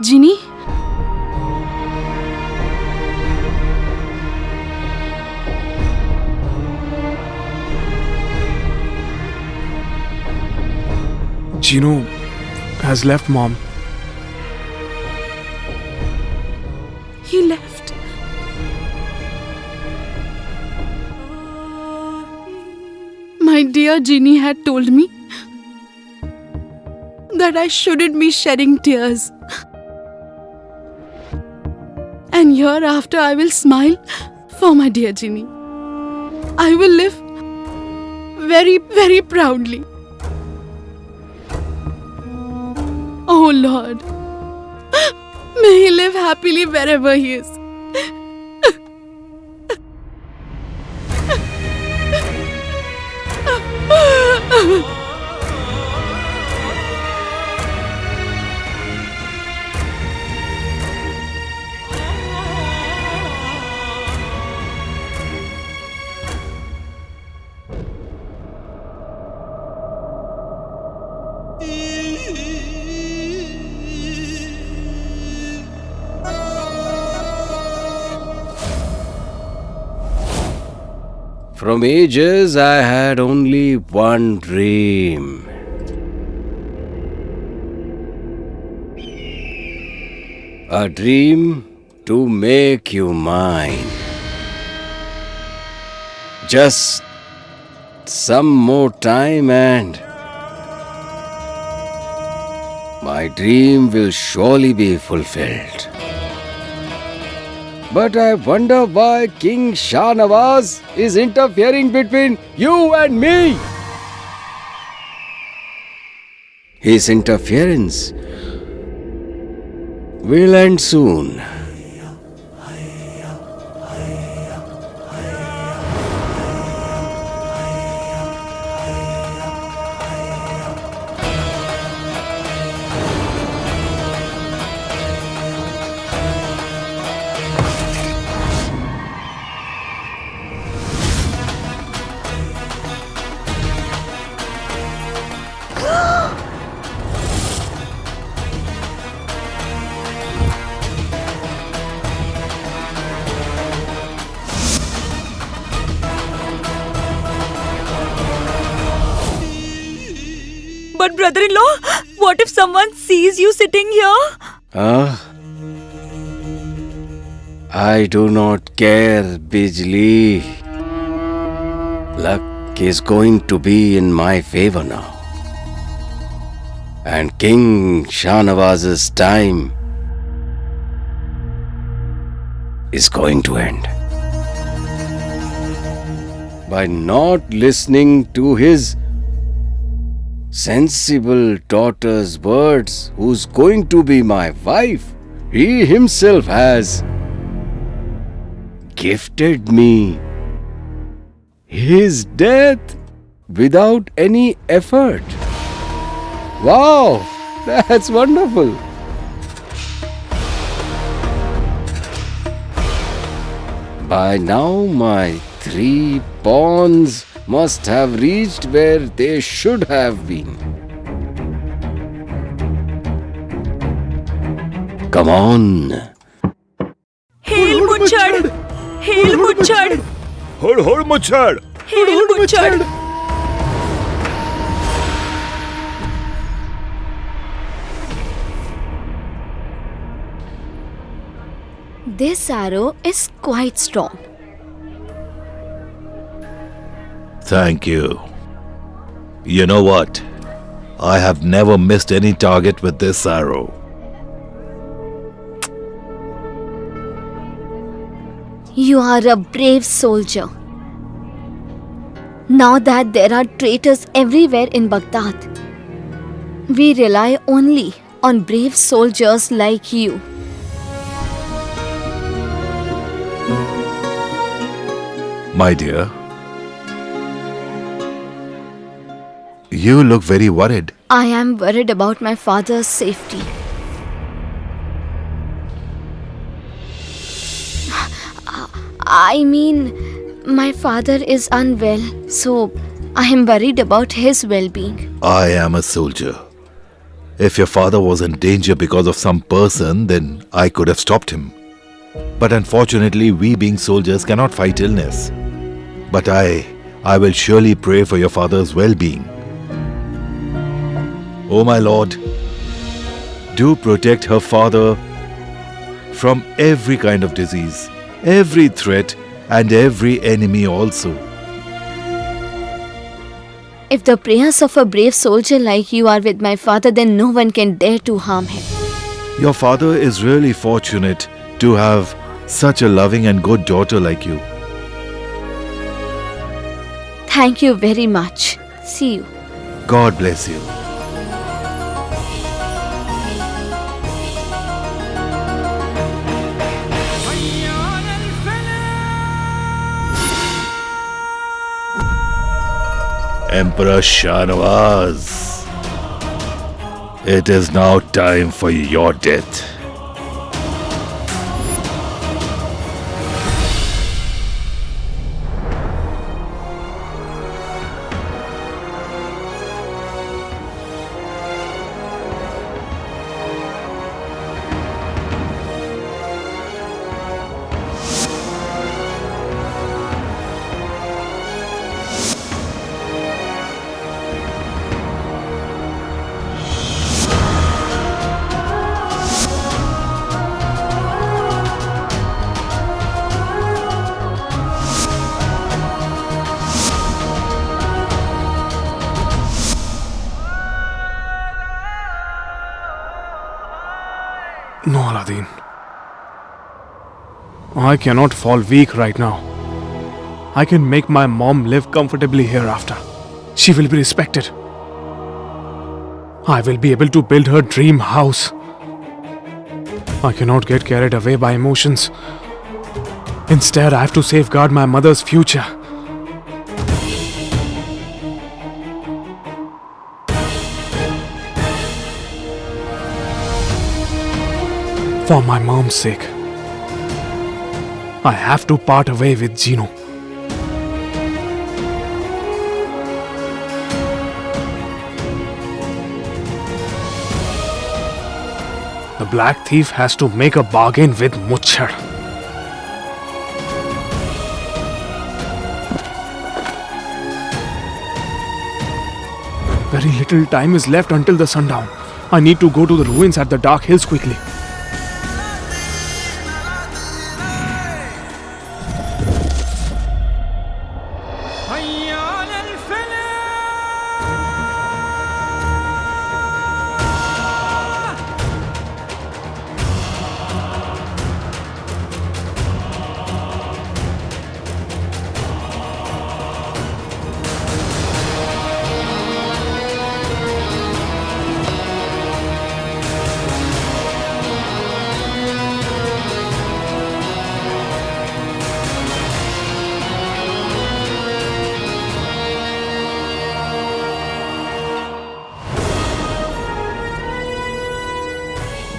Ginny? Gino has left, Mom. He left. My dear Ginny had told me that I shouldn't be shedding tears. And hereafter I will smile for my dear Ginny. I will live very, very proudly. Oh Lord, may he live happily wherever he is. From ages I had only one dream. A dream to make you mine. Just some more time and my dream will surely be fulfilled. But I wonder why King Shah Nawaz is interfering between you and me. His interference will end soon. But brother-in-law, what if someone sees you sitting here? I do not care, Bijli. Luck is going to be in my favor now. And King Shahnawaz's time is going to end. By not listening to his sensible daughter's words, who's going to be my wife, he himself has gifted me his death without any effort. Wow, that's wonderful. By now, my 3 pawns must have reached where they should have been. Come on. Hail Muchad! Hail Muchad! Hod Muchad! Hail Muchad! This arrow is quite strong. Thank you. You know what? I have never missed any target with this arrow. You are a brave soldier. Now that there are traitors everywhere in Baghdad, we rely only on brave soldiers like you. My dear, you look very worried. I am worried about my father's safety. I mean, my father is unwell, so I am worried about his well-being. I am a soldier. If your father was in danger because of some person, then I could have stopped him. But unfortunately, we being soldiers cannot fight illness. But I will surely pray for your father's well-being. Oh my Lord, do protect her father from every kind of disease, every threat, and every enemy also. If the prayers of a brave soldier like you are with my father, then no one can dare to harm him. Your father is really fortunate to have such a loving and good daughter like you. Thank you very much. See you. God bless you. Emperor Shahnawaz, it is now time for your death. No, Aladdin. I cannot fall weak right now. I can make my mom live comfortably hereafter. She will be respected. I will be able to build her dream house. I cannot get carried away by emotions. Instead, I have to safeguard my mother's future. For my mom's sake, I have to part away with Gino. The black thief has to make a bargain with Muchhar. Very little time is left until the sundown. I need to go to the ruins at the Dark Hills quickly.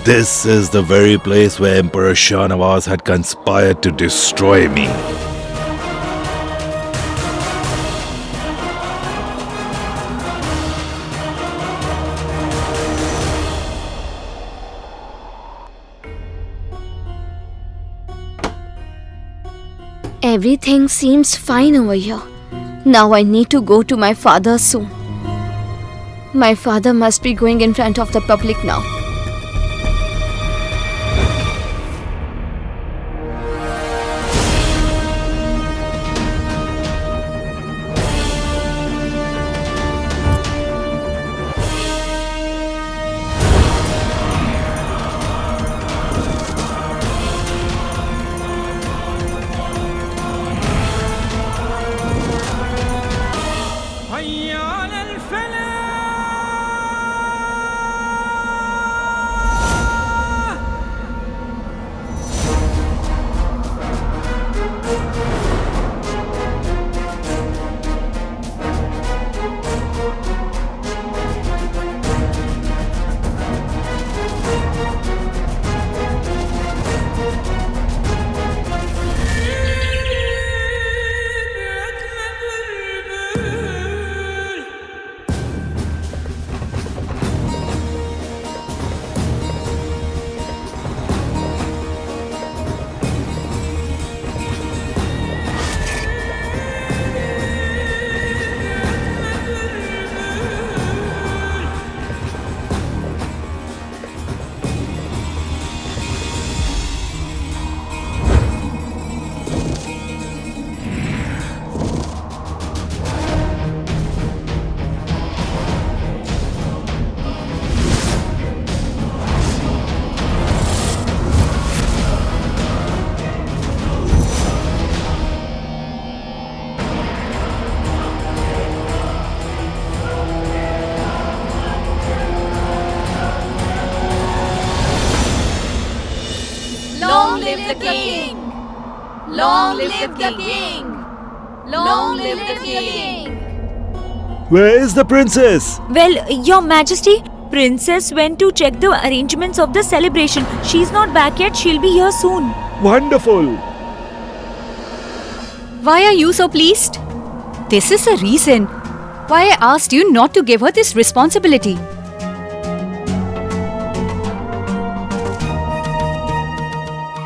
This is the very place where Emperor Shahnawaz had conspired to destroy me. Everything seems fine over here. Now I need to go to my father soon. My father must be going in front of the public now. live the king! Long live the king! Long live the king! Where is the princess? Well, Your Majesty, Princess went to check the arrangements of the celebration. She's not back yet. She'll be here soon. Wonderful. Why are you so pleased? This is the reason why I asked you not to give her this responsibility.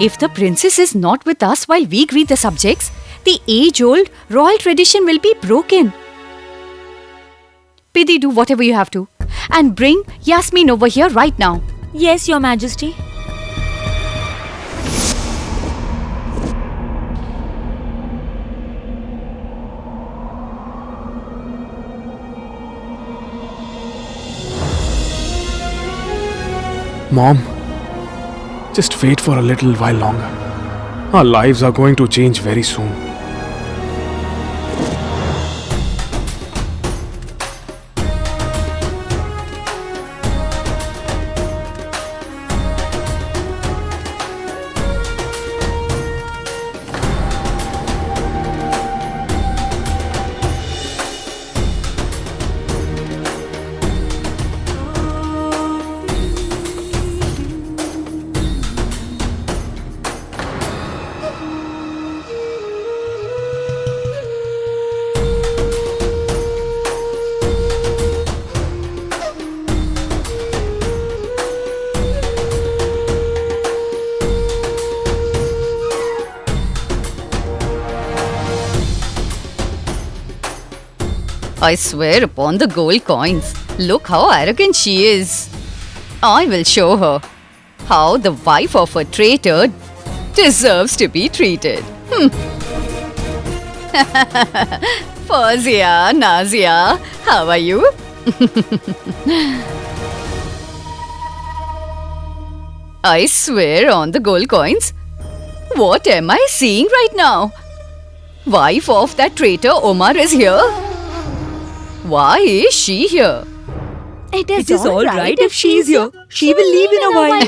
If the princess is not with us while we greet the subjects, the age-old royal tradition will be broken. Pidi, do whatever you have to. And bring Yasmin over here right now. Yes, Your Majesty. Mom, just wait for a little while longer. Our lives are going to change very soon. I swear upon the gold coins. Look how arrogant she is. I will show her how the wife of a traitor deserves to be treated. Fawzia, Nazia, how are you? I swear on the gold coins. What am I seeing right now? Wife of that traitor Omar is here. Why is she here? It It is all right if she's here. She will leave in a while.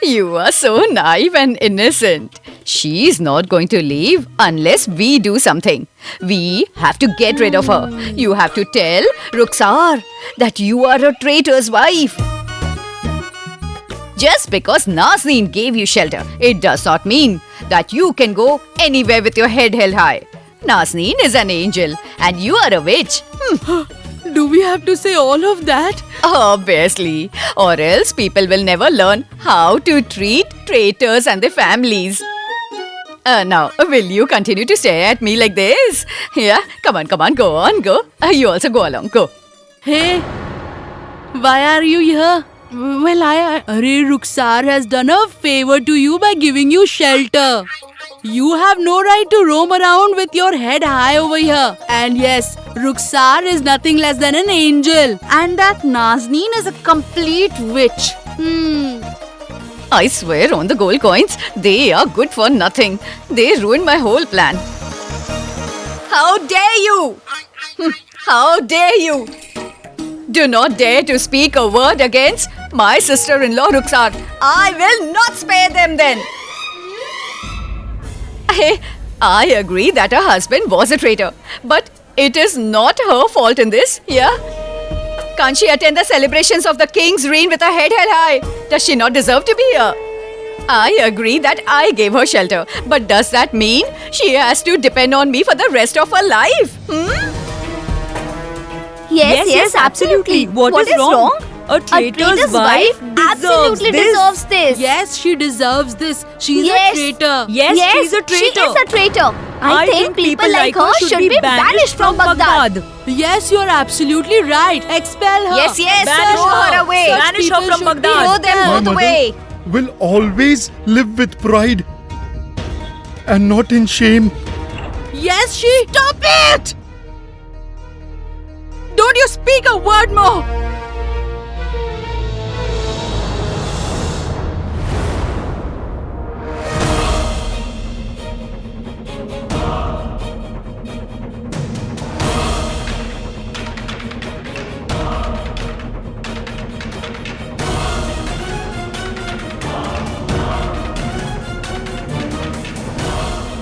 You are so naive and innocent. She's not going to leave unless we do something. We have to get rid of her. You have to tell Ruxar that you are a traitor's wife. Just because Nazneen gave you shelter, it does not mean that you can go anywhere with your head held high. Nazneen is an angel and you are a witch. Do we have to say all of that? Obviously, or else people will never learn how to treat traitors and their families. Now, will you continue to stare at me like this? Yeah, come on, go on, go. You also go along, go. Hey, why are you here? Well, Arey Ruxar has done a favor to you by giving you shelter. You have no right to roam around with your head high over here. And yes, Ruxar is nothing less than an angel. And that Nazneen is a complete witch. I swear on the gold coins, they are good for nothing. They ruined my whole plan. How dare you! How dare you! Do not dare to speak a word against my sister-in-law Ruxar. I will not spare them then. I agree that her husband was a traitor, but it is not her fault in this, yeah? Can't she attend the celebrations of the king's reign with her head held high? Does she not deserve to be here? I agree that I gave her shelter, but does that mean she has to depend on me for the rest of her life? Yes, absolutely. What is wrong? A traitor's wife absolutely deserves this. Yes, she deserves this. She's Yes. a traitor. Yes, she's a traitor. She is a traitor. I think people like her should be banished from Baghdad. Yes, you're absolutely right. Expel her. Yes, Banish throw her. her away. Such Banish her people from should be Baghdad. Throw them expelled. both away. Will always live with pride and not in shame. Yes, she. Stop it! Don't you speak a word more.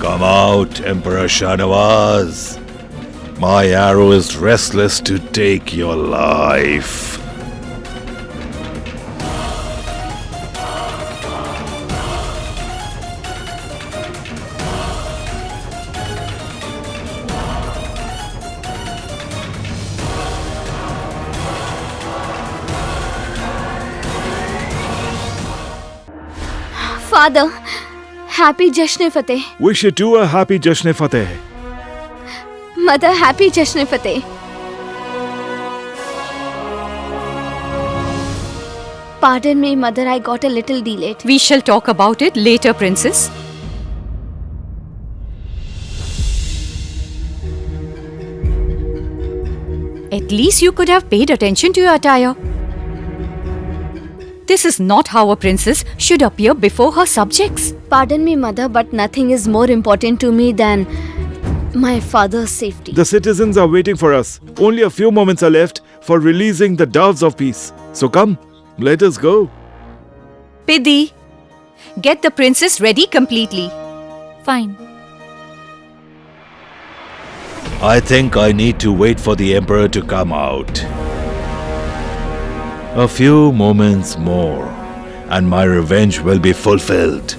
Come out, Emperor Shahnawaz. My arrow is restless to take your life. Father, happy Jashn-e-Fateh. Wish you too a happy Jashn-e-Fateh. Mother, happy Jashn-e-Fateh. Pardon me, Mother, I got a little delayed. We shall talk about it later, Princess. At least you could have paid attention to your attire. This is not how a princess should appear before her subjects. Pardon me, Mother, but nothing is more important to me than my father's safety. The citizens are waiting for us. Only a few moments are left for releasing the doves of peace. So come, let us go. Piddi, get the princess ready completely. Fine. I think I need to wait for the Emperor to come out. A few moments more, and my revenge will be fulfilled.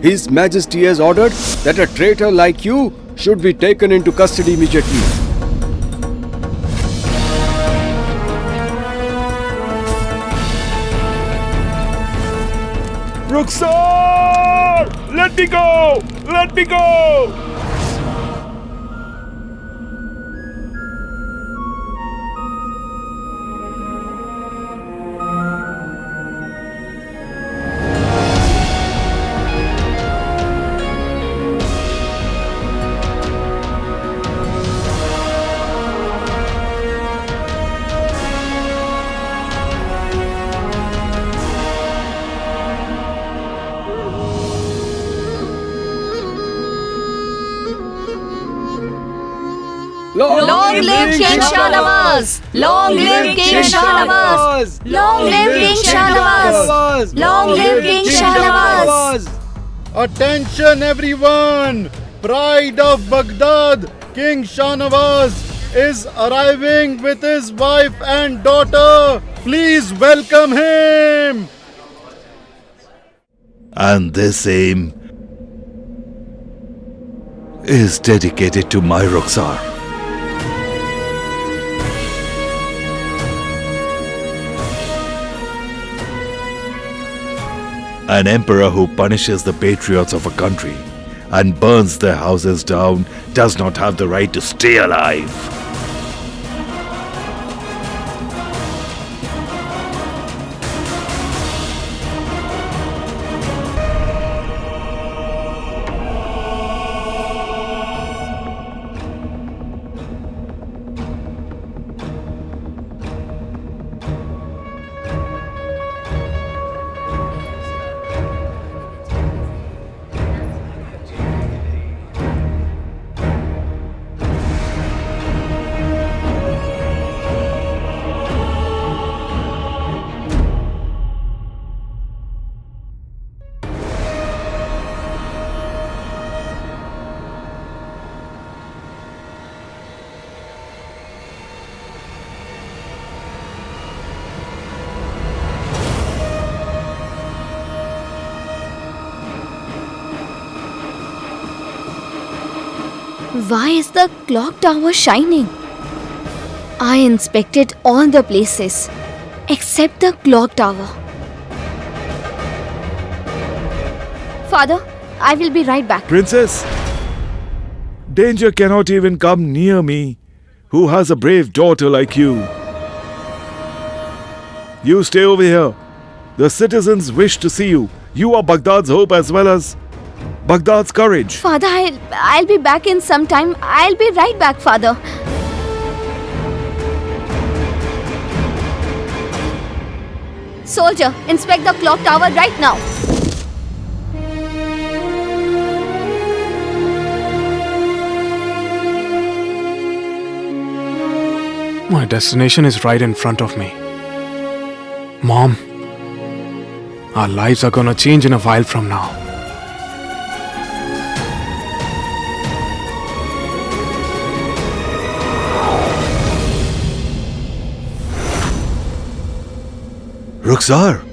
His Majesty has ordered that a traitor like you should be taken into custody immediately. Rukhsar! Let me go! Let me go! Long live King Shahnawaz! Long live King Shahnawaz! Long live King Shahnawaz! Long live King Shahnawaz! Attention everyone! Pride of Baghdad, King Shahnawaz is arriving with his wife and daughter. Please welcome him. And this aim is dedicated to my Rukhsar. An emperor who punishes the patriots of a country and burns their houses down does not have the right to stay alive. Why is the clock tower shining? I inspected all the places except the clock tower. Father, I will be right back. Princess, danger cannot even come near me, who has a brave daughter like you. You stay over here. The citizens wish to see you. You are Baghdad's hope as well as Baghdad's courage. Father, I'll be back in some time. I'll be right back, Father. Soldier, inspect the clock tower right now. My destination is right in front of me. Mom, Our lives are gonna change in a while from now. Ruxar!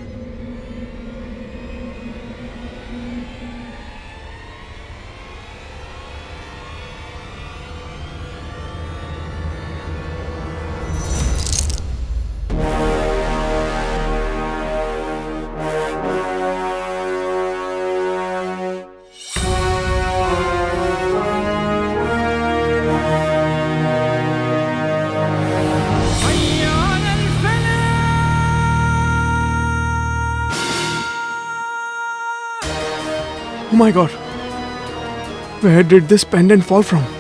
Oh my god. Where did this pendant fall from?